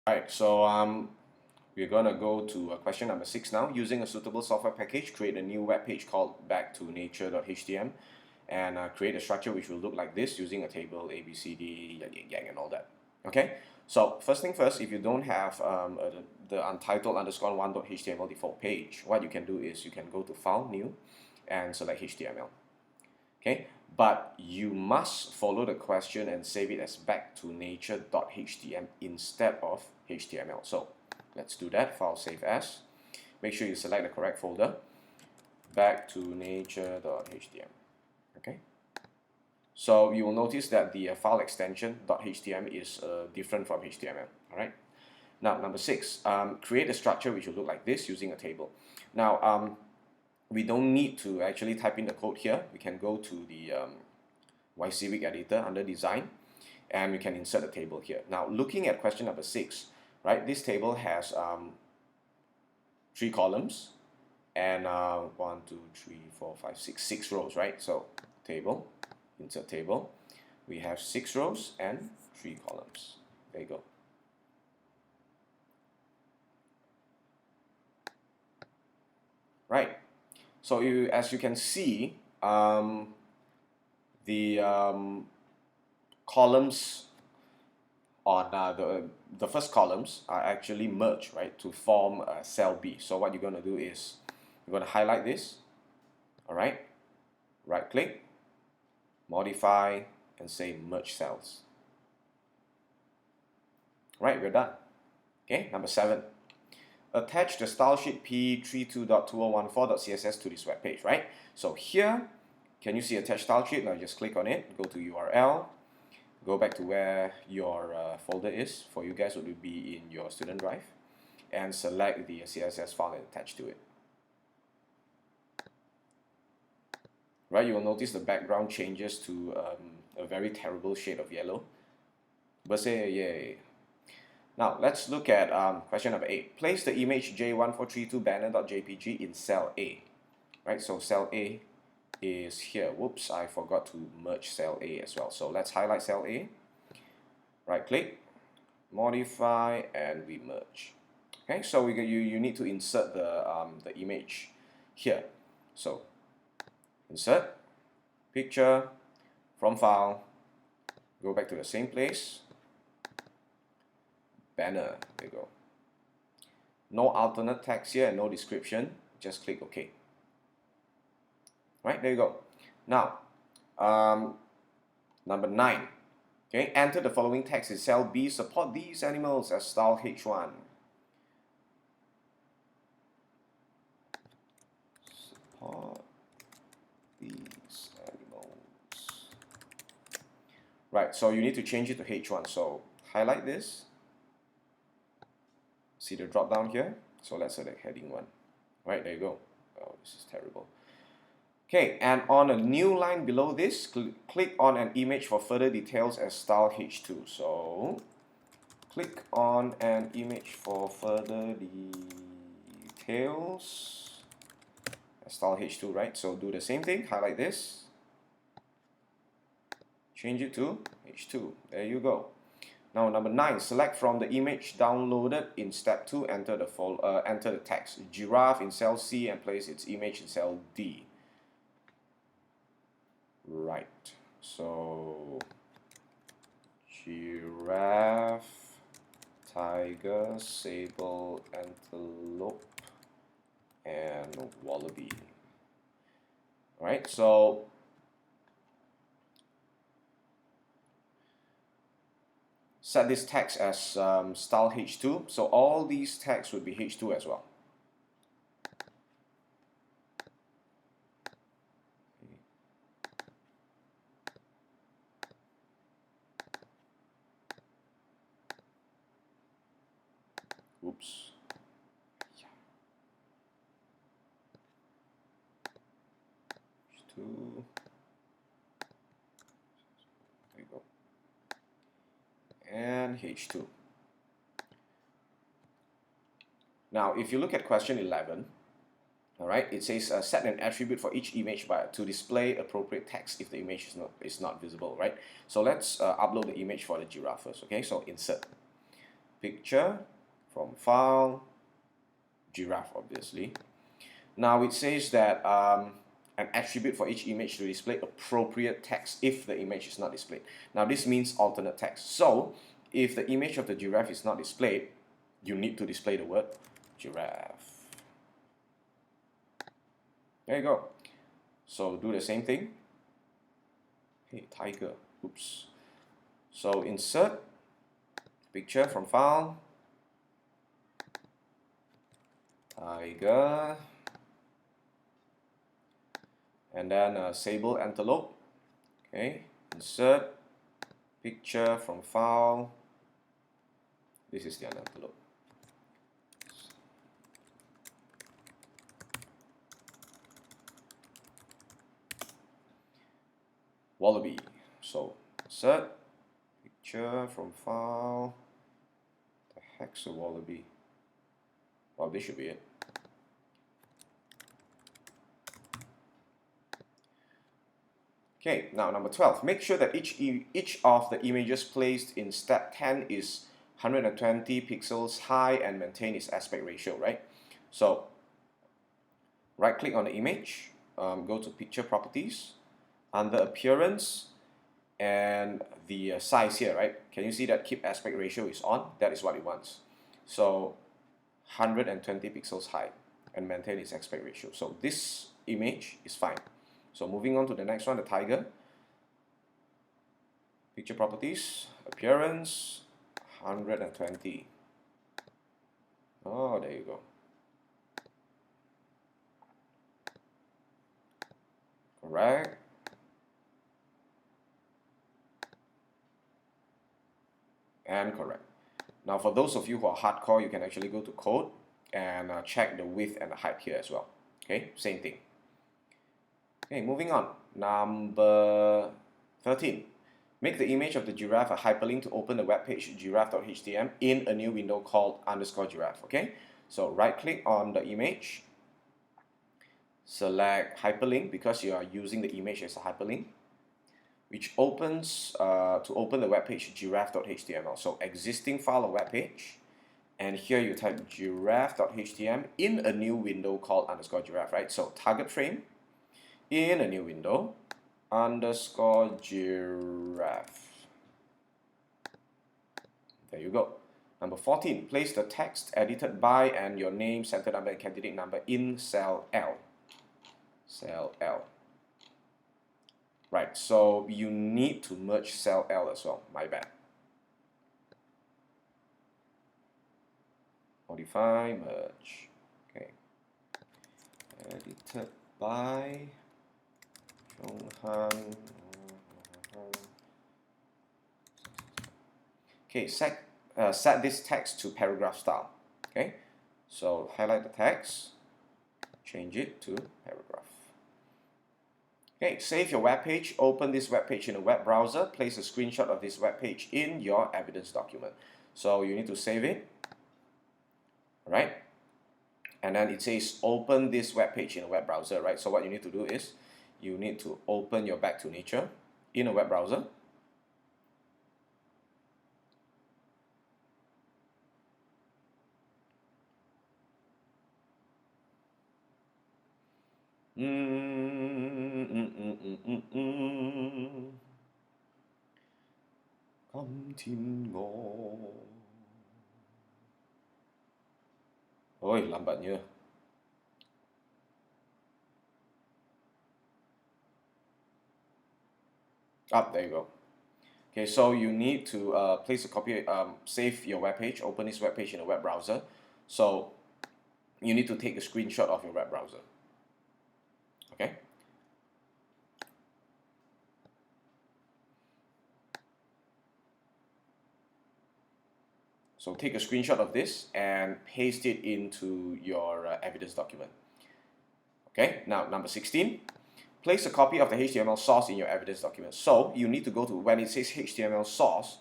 Alright, so we're gonna go to question number 6 now. Using a suitable software package, create a new web page called backtonature.html and create a structure which will look like this using a table A, B, C, D, yang, and all that. Okay, so first thing first, if you don't have the untitled _1.html default page, what you can do is you can go to File, New, and select HTML. Okay, but you must follow the question and save it as backtonature.html instead of HTML. So let's do that. File, save as. Make sure you select the correct folder, backtonature.html. Okay, so you will notice that the file extension .html is different from HTML. All right. Now number 6, create a structure which will look like this using a table. Now we don't need to actually type in the code here. We can go to the YCWIC editor under design, and we can insert a table here. Now looking at question number 6, right, this table has 3 columns and 1, 2, 3, 4, 5, 6 rows, right? So table, insert table, we have 6 rows and 3 columns. There you go. Right. So as you can see, the columns on the first columns are actually merged, right, to form cell B. So what you're going to do is you're going to highlight this, all right, right click, modify, and say merge cells. Right, we're done. Okay, number 7. Attach the style sheet p32.2014.css to this web page, right? So here, can you see attach style sheet? Now just click on it, go to URL, go back to where your folder is. For you guys, it would be in your student drive, and select the CSS file and attach to it. Right, you will notice the background changes to a very terrible shade of yellow. But say yay. Now let's look at question number 8. Place the image J1432 banner.jpg in cell A. Right, so cell A is here. Whoops, I forgot to merge cell A as well. So let's highlight cell A, right click, modify, and we merge. Okay, so you need to insert the image here. So insert, picture, from file, go back to the same place, banner, there you go. No alternate text here and no description, just click OK. Right, there you go. Now, number 9. Okay, enter the following text in cell B. Support these animals as style H1. Support these animals. Right, so you need to change it to H1. So highlight this. See the drop down here? So let's select heading 1. Right, there you go. Oh, this is terrible. Okay, and on a new line below this, click on an image for further details as style H2. So click on an image for further details as style H2, right? So do the same thing, highlight this, change it to H2. There you go. Now number 9, select from the image downloaded in step 2, enter the text giraffe in cell C and place its image in cell D. Right, so giraffe, tiger, sable, antelope, and wallaby. Right, so set this text as style H2, so all these texts would be H2 as well. Oops. Yeah. H2. There you go. And H2. Now, if you look at question 11, all right, it says set an attribute for each image to display appropriate text if the image is not visible, right? So let's upload the image for the giraffe first. Okay, so insert. picture from file, giraffe obviously. Now it says that an attribute for each image to display appropriate text if the image is not displayed. Now this means alternate text. So if the image of the giraffe is not displayed, you need to display the word giraffe. There you go. So do the same thing. Hey, tiger. Oops. So insert picture from file, tiger, and then sable antelope. Okay, insert picture from file. This is the antelope. Wallaby. So insert picture from file. The heck's a wallaby? Well, this should be it. Okay, now number 12. Make sure that each of the images placed in step 10 is 120 pixels high and maintain its aspect ratio, right? So right click on the image, go to picture properties, under appearance, and the size here, right? Can you see that keep aspect ratio is on? That is what it wants. So 120 pixels high and maintain its aspect ratio. So this image is fine. So moving on to the next one, the tiger. Picture properties, appearance, 120. Oh, there you go. Correct. And correct. Now for those of you who are hardcore, you can actually go to code and check the width and the height here as well. Okay, same thing. Okay, moving on. Number 13. Make the image of the giraffe a hyperlink to open the web page giraffe.html in a new window called _giraffe. Okay, so right click on the image, select hyperlink because you are using the image as a hyperlink, which opens to open the web page giraffe.html. So existing file or web page, and here you type giraffe.html in a new window called _giraffe, right? So target frame in a new window _giraffe. There you go. Number 14, place the text edited by and your name, center number, and candidate number in cell L. Cell L. Right, so you need to merge cell L as well. My bad. Modify, merge. Okay. Edited by Chonghan. Okay, set this text to paragraph style. Okay, so highlight the text, change it to paragraph. Okay, save your web page. Open this web page in a web browser. Place a screenshot of this web page in your evidence document. So you need to save it. All right, and then it says open this web page in a web browser, right? So what you need to do is you need to open your Back to Nature in a web browser. Come Thiên Ngộ. Ôi, lambatnya. Up, there you go. Okay, so you need to place a copy, save your web page, open this web page in a web browser. So you need to take a screenshot of your web browser. Okay. So take a screenshot of this and paste it into your evidence document. Okay, now number 16. Place a copy of the HTML source in your evidence document. So you need to go to, when it says HTML source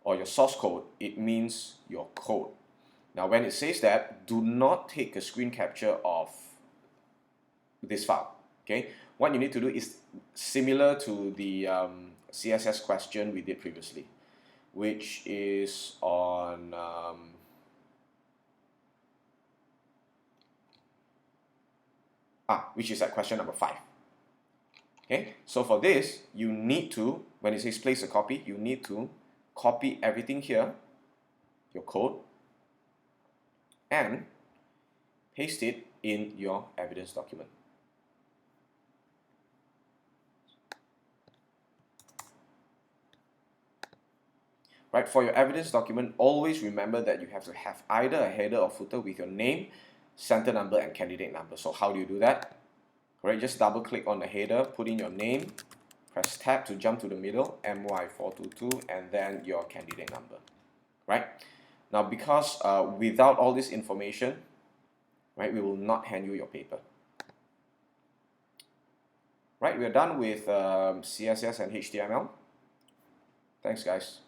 or your source code, it means your code. Now when it says that, do not take a screen capture of this file. Okay, what you need to do is similar to the CSS question we did previously. which is on which is at question number 5. Okay, so for this, you need to, when it says place a copy, you need to copy everything here, your code, and paste it in your evidence document. Right, for your evidence document, always remember that you have to have either a header or footer with your name, center number, and candidate number. So how do you do that? Right, just double click on the header, put in your name, press tab to jump to the middle, MY422, and then your candidate number. Right? Now, because without all this information, right, we will not hand you your paper. Right, we are done with CSS and HTML. Thanks, guys.